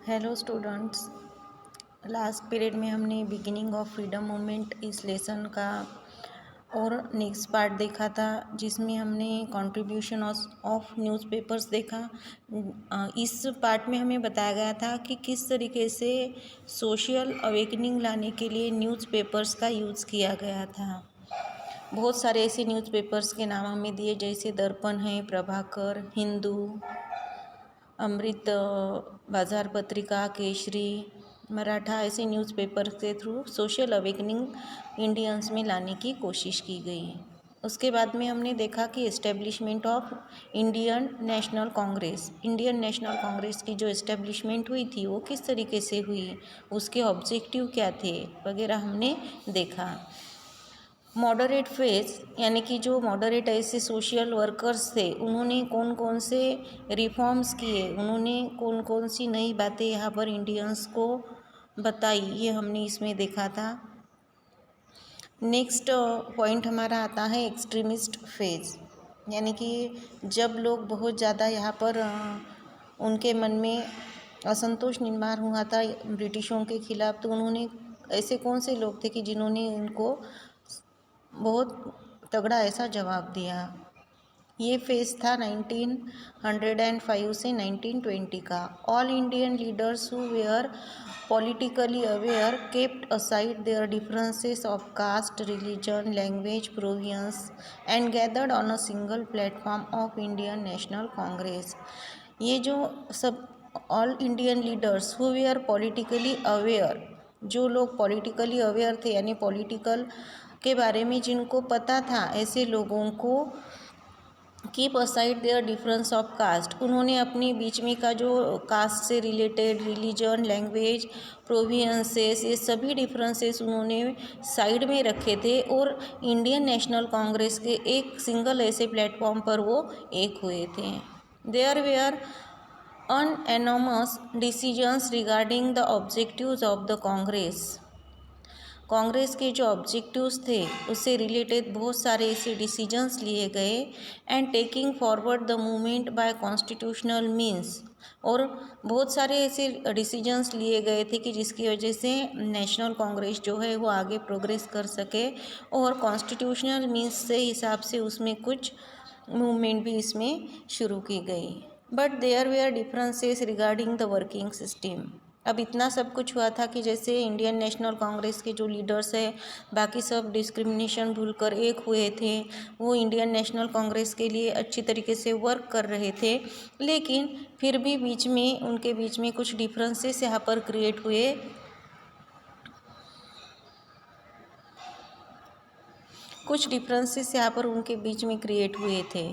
Hello students. Last period में हमने beginning of freedom movement इस लेसन का और नेक्स्ट पार्ट देखा था, जिसमें हमने कंट्रीब्यूशन ऑफ न्यूज़पेपर्स देखा। इस पार्ट में हमें बताया गया था कि किस तरीके से सोशल अवेकनिंग लाने के लिए न्यूज़पेपर्स का यूज़ किया गया था। बहुत सारे ऐसे न्यूज़पेपर्स के नाम हमें दिए, जैसे दर्पण है, प्रभाकर, हिंदू, अमृत बाजार पत्रिका, केसरी, मराठा, ऐसे न्यूज़पेपर के थ्रू सोशल अवेकनिंग इंडियंस में लाने की कोशिश की गई। उसके बाद में हमने देखा कि establishment of Indian National Congress की जो इस्टेब्लिशमेंट हुई थी वो किस तरीके से हुई, उसके ऑब्जेक्टिव क्या थे वगैरह हमने देखा। मॉडरेट फेज यानी कि जो मॉडरेट ऐसे सोशल वर्कर्स थे, उन्होंने कौन कौन से रिफॉर्म्स किए, उन्होंने कौन कौन सी नई बातें यहाँ पर इंडियंस को बताई, ये हमने इसमें देखा था। नेक्स्ट पॉइंट हमारा आता है एक्सट्रीमिस्ट फेज, यानी कि जब लोग बहुत ज़्यादा यहाँ पर उनके मन में असंतोष निर्माण हुआ था ब्रिटिशों के खिलाफ, तो उन्होंने ऐसे कौन से लोग थे कि जिन्होंने उनको बहुत तगड़ा ऐसा जवाब दिया। ये फेज था 1905 से 1920 का। All Indian leaders who were politically aware kept aside their differences of caste, religion, language, province and gathered on a single platform of Indian National Congress. ये जो सब all Indian leaders who were politically aware, जो लोग politically aware थे यानी political के बारे में जिनको पता था, ऐसे लोगों को keep aside their difference of caste, उन्होंने अपने बीच में का जो कास्ट से रिलेटेड रिलीजन, लैंग्वेज, प्रोविंसेस, ये सभी डिफरेंसेस उन्होंने साइड में रखे थे और इंडियन नेशनल कांग्रेस के एक सिंगल ऐसे प्लेटफॉर्म पर वो एक हुए थे। There were unanimous decisions regarding the objectives of the Congress. Congress के जो ऑब्जेक्टिव्स थे उससे रिलेटेड बहुत सारे ऐसे डिसीजंस लिए गए and taking forward the movement by constitutional means, और बहुत सारे ऐसे डिसीजंस लिए गए थे कि जिसकी वजह से नेशनल कांग्रेस जो है वो आगे प्रोग्रेस कर सके, और कॉन्स्टिट्यूशनल मीन्स से हिसाब से उसमें कुछ मूवमेंट भी इसमें शुरू की गई। But there were differences regarding the working system. अब इतना सब कुछ हुआ था कि जैसे इंडियन नेशनल कांग्रेस के जो लीडर्स है, बाकी सब डिस्क्रिमिनेशन भूलकर एक हुए थे, वो इंडियन नेशनल कांग्रेस के लिए अच्छी तरीके से वर्क कर रहे थे, लेकिन फिर भी बीच में उनके बीच में कुछ डिफरेंसेस यहाँ पर क्रिएट हुए। कुछ डिफरेंसेस यहाँ पर उनके बीच में क्रिएट हुए थे,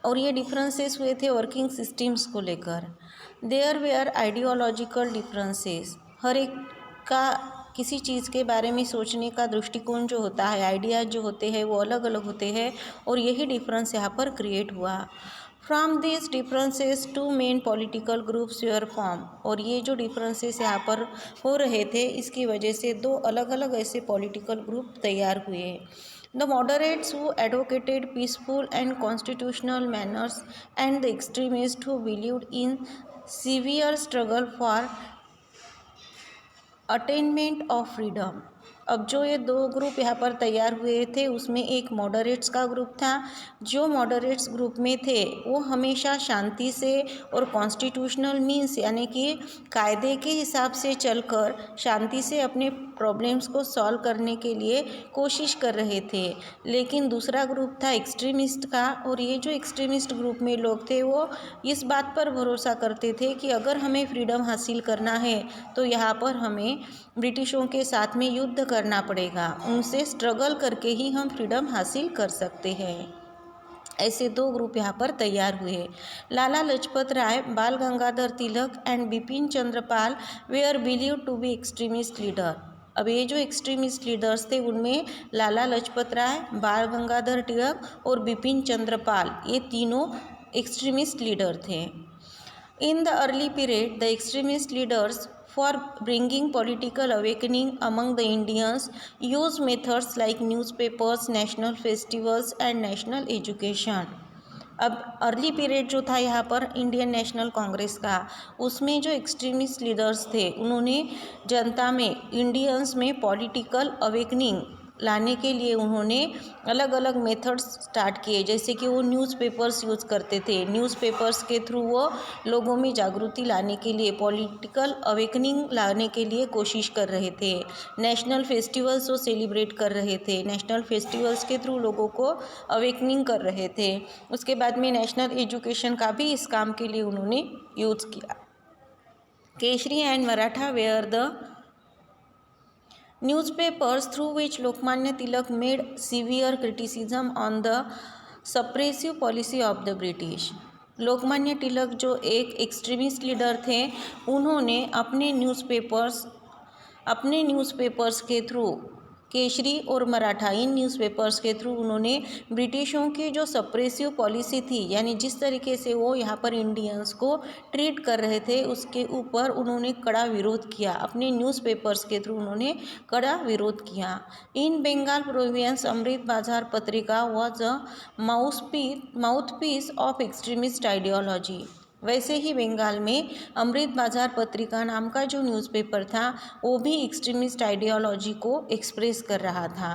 और ये डिफरेंसेस हुए थे वर्किंग सिस्टम्स को लेकर। देयर वेयर आइडियोलॉजिकल डिफरेंसेस, हर एक का किसी चीज़ के बारे में सोचने का दृष्टिकोण जो होता है, आइडियाज जो होते हैं वो अलग अलग होते हैं, और यही डिफरेंस यहाँ पर क्रिएट हुआ। From this differences two main political groups were form, और ये जो डिफरेंसेस यहाँ पर हो रहे थे इसकी वजह से दो अलग अलग ऐसे पॉलिटिकल ग्रुप तैयार हुए। The moderates who advocated peaceful and constitutional manners, and the extremists who believed in severe struggle for attainment of freedom. अब जो ये दो ग्रुप यहाँ पर तैयार हुए थे उसमें एक मॉडरेट्स का ग्रुप था। जो मॉडरेट्स ग्रुप में थे वो हमेशा शांति से और कॉन्स्टिट्यूशनल मीन्स यानी कि कायदे के हिसाब से चलकर शांति से अपने प्रॉब्लम्स को सॉल्व करने के लिए कोशिश कर रहे थे। लेकिन दूसरा ग्रुप था एक्सट्रीमिस्ट का, और ये जो एक्सट्रीमिस्ट ग्रुप में लोग थे वो इस बात पर भरोसा करते थे कि अगर हमें फ्रीडम हासिल करना है तो यहाँ पर हमें ब्रिटिशों के साथ में युद्ध करना पड़ेगा, उनसे स्ट्रगल करके ही हम फ्रीडम हासिल कर सकते हैं। ऐसे दो ग्रुप यहाँ पर तैयार हुए। लाला Lajpat Rai, Bal Gangadhar Tilak and Bipin Chandra Pal were believe to be extremist leader. अब ये जो एक्सट्रीमिस्ट लीडर्स थे उनमें लाला लाजपत राय, बाल गंगाधर तिलक और बिपिन चंद्र पाल, ये तीनों एक्सट्रीमिस्ट लीडर थे। In the early period, the extremist leaders, for bringing political awakening among the Indians, used methods like newspapers, national festivals, and national education. अब अर्ली पीरियड जो था यहाँ पर इंडियन नेशनल कांग्रेस का, उसमें जो एक्सट्रीमिस्ट लीडर्स थे उन्होंने जनता में, इंडियंस में पॉलिटिकल अवेकनिंग लाने के लिए उन्होंने अलग अलग मेथड्स स्टार्ट किए। जैसे कि वो न्यूज़पेपर्स यूज़ करते थे, न्यूज़पेपर्स के थ्रू वो लोगों में जागृति लाने के लिए, पॉलिटिकल अवेकनिंग लाने के लिए कोशिश कर रहे थे। नेशनल फेस्टिवल्स वो सेलिब्रेट कर रहे थे, नेशनल फेस्टिवल्स के थ्रू लोगों को अवेकनिंग कर रहे थे। उसके बाद में नेशनल एजुकेशन का भी इस काम के लिए उन्होंने यूज़ किया। Kesari and Maratha were the newspapers through which Lokmanya Tilak made severe criticism on the suppressive policy of the British. Lokmanya Tilak जो एक एक्सट्रीमिस्ट लीडर थे, उन्होंने अपने न्यूज़पेपर्स के थ्रू, केसरी और मराठा, इन न्यूज़पेपर्स के थ्रू उन्होंने ब्रिटिशों की जो सप्रेसिव पॉलिसी थी, यानी जिस तरीके से वो यहाँ पर इंडियंस को ट्रीट कर रहे थे, उसके ऊपर उन्होंने कड़ा विरोध किया। अपने न्यूज़पेपर्स के थ्रू उन्होंने कड़ा विरोध किया। इन बंगाल प्रोविंस अमृत बाजार पत्रिका was a mouthpiece of extremist ideology. वैसे ही बंगाल में अमृत बाजार पत्रिका नाम का जो न्यूज़पेपर था, वो भी एक्सट्रीमिस्ट आइडियोलॉजी को एक्सप्रेस कर रहा था।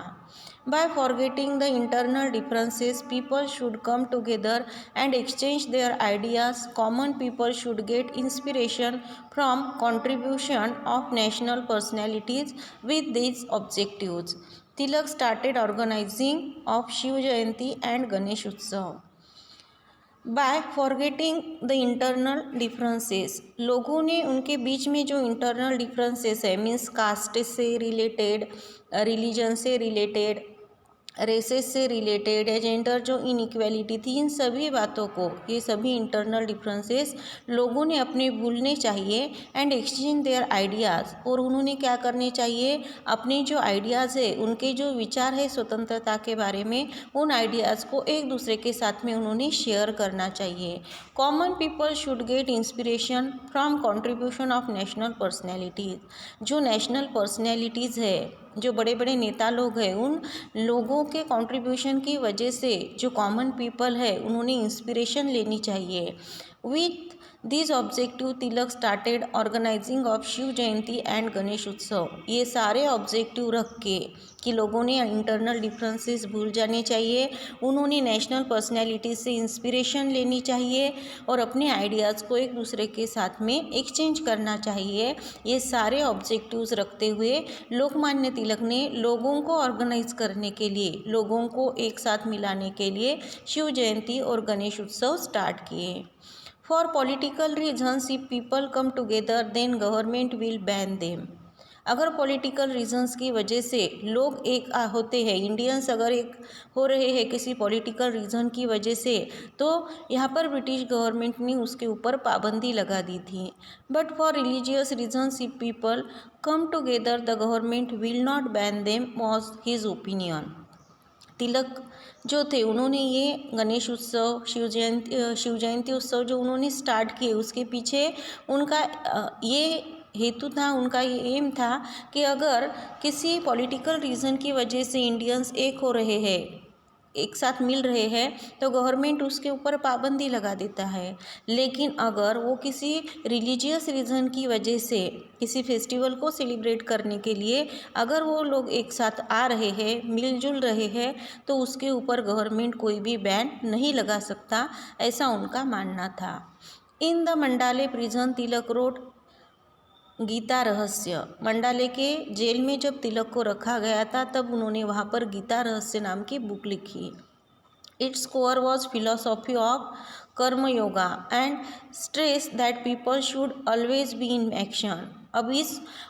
By forgetting the internal differences, people should come together and exchange their ideas. Common people should get inspiration from contribution of national personalities with these objectives. Tilak started organizing of Shiv Jayanti and Ganesh Utsav. By forgetting the internal differences, लोगों ने उनके बीच में जो internal differences है, means caste से related, religion से related, races से रिलेटेड या जेंडर जो इनइक्वालिटी थी, इन सभी बातों को, ये सभी इंटरनल डिफरेंसेस लोगों ने अपने भूलने चाहिए। एंड एक्सचेंज देयर आइडियाज़, और उन्होंने क्या करने चाहिए, अपने जो आइडियाज़ है, उनके जो विचार है स्वतंत्रता के बारे में, उन आइडियाज़ को एक दूसरे के साथ में उन्होंने शेयर करना चाहिए। Common people should get inspiration from contribution of national personalities, जो नेशनल पर्सनैलिटीज़ है, जो बड़े बड़े नेता लोग हैं, उन लोगों के कंट्रीब्यूशन की वजह से जो कॉमन पीपल है, उन्होंने इंस्पिरेशन लेनी चाहिए। With this objective Tilak started organizing of Shiv Jayanti and Ganesh Utsav. ये सारे ऑब्जेक्टिव रख के कि लोगों ने इंटरनल डिफरेंसेस भूल जाने चाहिए, उन्होंने नेशनल पर्सनैलिटी से इंस्पिरेशन लेनी चाहिए और अपने आइडियाज़ को एक दूसरे के साथ में एक्सचेंज करना चाहिए। ये सारे ऑब्जेक्टिव्स रखते हुए लोकमान्य तिलक ने लोगों को ऑर्गेनाइज करने के लिए, लोगों को एक साथ मिलाने के लिए शिव जयंती और गणेश उत्सव स्टार्ट किए। For political reasons, if people come together then government will ban them. अगर पॉलिटिकल रीजन्स की वजह से लोग एक होते हैं, इंडियंस अगर एक हो रहे हैं किसी पॉलिटिकल रीज़न की वजह से, तो यहाँ पर ब्रिटिश गवर्नमेंट ने उसके ऊपर पाबंदी लगा दी थी। But for religious reasons, if people come together the government will not ban them, was his opinion. Tilak जो थे, उन्होंने ये गणेश उत्सव, शिव जयंती उत्सव जो उन्होंने स्टार्ट किए, उसके पीछे उनका ये हेतु था, उनका ये एम था कि अगर किसी पॉलिटिकल रीज़न की वजह से इंडियंस एक हो रहे हैं, एक साथ मिल रहे हैं, तो गवर्नमेंट उसके ऊपर पाबंदी लगा देता है। लेकिन अगर वो किसी रिलीजियस रीज़न की वजह से किसी फेस्टिवल को सेलिब्रेट करने के लिए अगर वो लोग एक साथ आ रहे हैं, मिलजुल रहे हैं, तो उसके ऊपर गवर्नमेंट कोई भी बैन नहीं लगा सकता, ऐसा उनका मानना था। In the Mandalay prison Tilak wrote Gita Rahasya. Mandalay के जेल में जब तिलक को रखा गया था, तब उन्होंने वहाँ पर गीता रहस्य नाम की बुक लिखी। Its core was philosophy of karma yoga and stress that people should always be in action. अब इस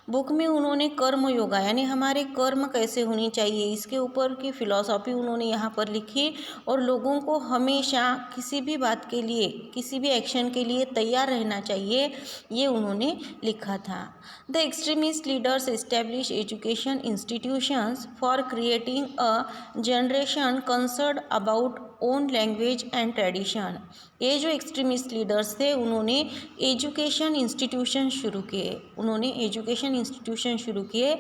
बुक में उन्होंने कर्म योगा, यानी हमारे कर्म कैसे होनी चाहिए, इसके ऊपर की फ़िलॉसफ़ी उन्होंने यहाँ पर लिखी और लोगों को हमेशा किसी भी बात के लिए, किसी भी एक्शन के लिए तैयार रहना चाहिए, ये उन्होंने लिखा था। The extremist leaders establish education institutions for creating a generation concern about own language and tradition. ये जो एक्सट्रीमिस्ट लीडर्स थे, उन्होंने एजुकेशन इंस्टीट्यूशन शुरू किए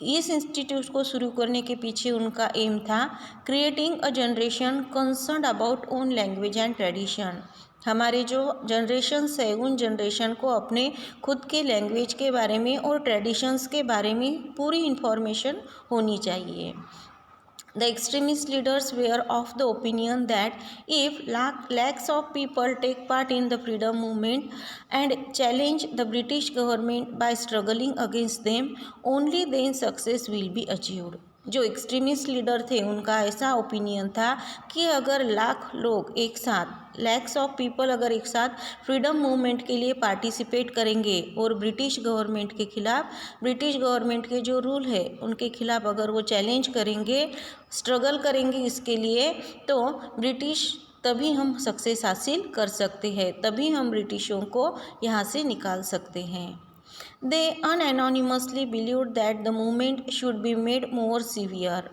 इस इंस्टीट्यूट को शुरू करने के पीछे उनका एम था creating a generation concerned about own language and tradition. हमारे जो जनरेशन्स है उन जनरेशन को अपने खुद के लैंग्वेज के बारे में और ट्रेडिशंस के बारे में पूरी इन्फॉर्मेशन होनी चाहिए। The extremist leaders were of the opinion that if lakhs of people take part in the freedom movement and challenge the British government by struggling against them, only then success will be achieved. जो extremist leader थे उनका ऐसा opinion था कि अगर लाख लोग एक साथ लैक्स ऑफ पीपल अगर एक साथ फ्रीडम मूवमेंट के लिए पार्टिसिपेट करेंगे और ब्रिटिश गवर्नमेंट के जो रूल है उनके खिलाफ अगर वो चैलेंज करेंगे, स्ट्रगल करेंगे इसके लिए, तो ब्रिटिश तभी हम सक्सेस हासिल कर सकते हैं, तभी हम ब्रिटिशों को यहाँ से निकाल सकते हैं। They unanimously believed that the movement should be made more severe.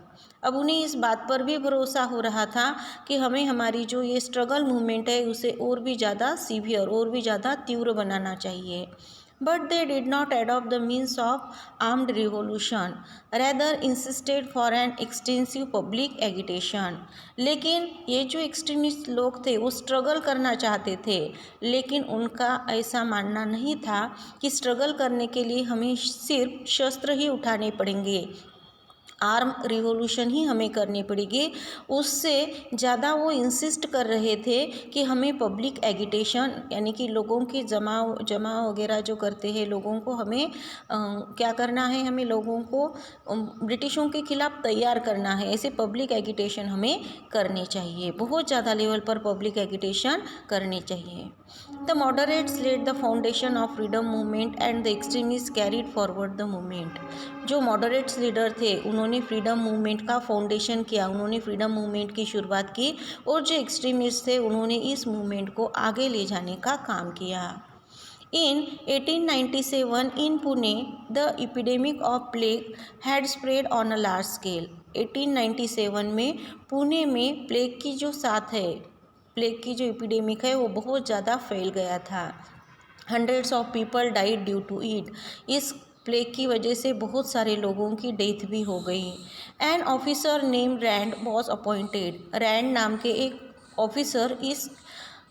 अब उन्हें इस बात पर भी भरोसा हो रहा था कि हमें हमारी जो ये स्ट्रगल मूवमेंट है उसे और भी ज़्यादा सीवियर और भी ज़्यादा तीव्र बनाना चाहिए। But they did not adopt the means of armed revolution, rather insisted for an extensive public agitation. लेकिन ये जो एक्सट्रीमिस्ट लोग थे वो स्ट्रगल करना चाहते थे, लेकिन उनका ऐसा मानना नहीं था कि स्ट्रगल करने के लिए हमें सिर्फ शस्त्र ही उठाने पड़ेंगे, आर्म रिवॉल्यूशन ही हमें करनी पड़ेगी। उससे ज़्यादा वो इंसिस्ट कर रहे थे कि हमें पब्लिक एगिटेशन यानी कि लोगों के जमा वगैरह जो करते हैं लोगों को हमें क्या करना है, हमें लोगों को ब्रिटिशों के खिलाफ तैयार करना है। ऐसे पब्लिक एगिटेशन हमें करनी चाहिए, बहुत ज़्यादा लेवल पर पब्लिक एगिटेशन करनी चाहिए। The moderates led the foundation of freedom movement and the extremist carried forward the movement. जो मॉडरेट्स लीडर थे उन्होंने फ्रीडम मूवमेंट का फाउंडेशन किया, उन्होंने फ्रीडम मूवमेंट की शुरुआत की, और जो एक्सट्रीमिस्ट थे उन्होंने इस मूवमेंट को आगे ले जाने का काम किया। In 1897 in Pune, the epidemic of plague had spread on a large scale. 1897 में पुणे में प्लेग की जो प्लेग की जो एपिडेमिक है वो बहुत ज़्यादा फैल गया था। Hundreds of people died due to it. इस प्लेग की वजह से बहुत सारे लोगों की डेथ भी हो गई। An officer name Rand was appointed. Rand नाम के एक ऑफिसर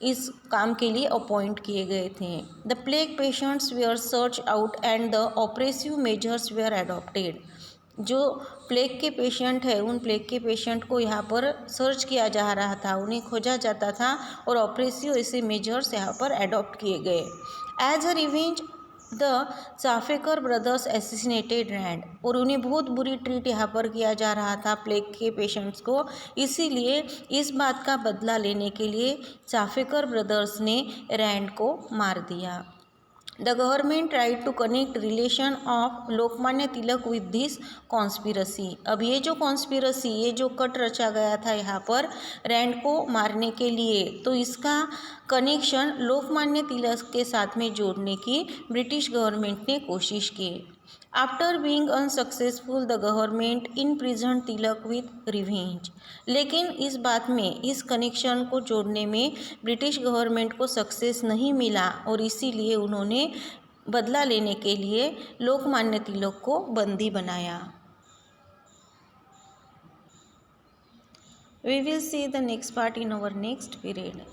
इस काम के लिए अपॉइंट किए गए थे। The plague patients were search out and the oppressive measures were adopted. जो प्लेग के पेशेंट है उन प्लेग के पेशेंट को यहाँ पर सर्च किया जा रहा था, उन्हें खोजा जाता था और ऑपरेसिव ऐसे मेजर्स यहाँ पर एडॉप्ट किए गए। As a revenge the Chapekar brothers assassinated Rand. और उन्हें बहुत बुरी ट्रीट यहाँ पर किया जा रहा था प्लेग के पेशेंट्स को, इसीलिए इस बात का बदला लेने के लिए चाफेकर ब्रदर्स ने रैंड को मार दिया। The government tried to connect relation of Lokmanya Tilak with this conspiracy. अब ये जो कॉन्स्पिरसी, ये जो कट रचा गया था यहाँ पर रैंड को मारने के लिए, तो इसका कनेक्शन लोकमान्य तिलक के साथ में जोड़ने की ब्रिटिश गवर्नमेंट ने कोशिश की। After being unsuccessful the government in prison Tilak with revenge. लेकिन इस बात में, इस कनेक्शन को जोड़ने में ब्रिटिश गवर्नमेंट को सक्सेस नहीं मिला और इसीलिए उन्होंने बदला लेने के लिए लोकमान्य तिलक को बंदी बनाया। We will see the next part in our next period.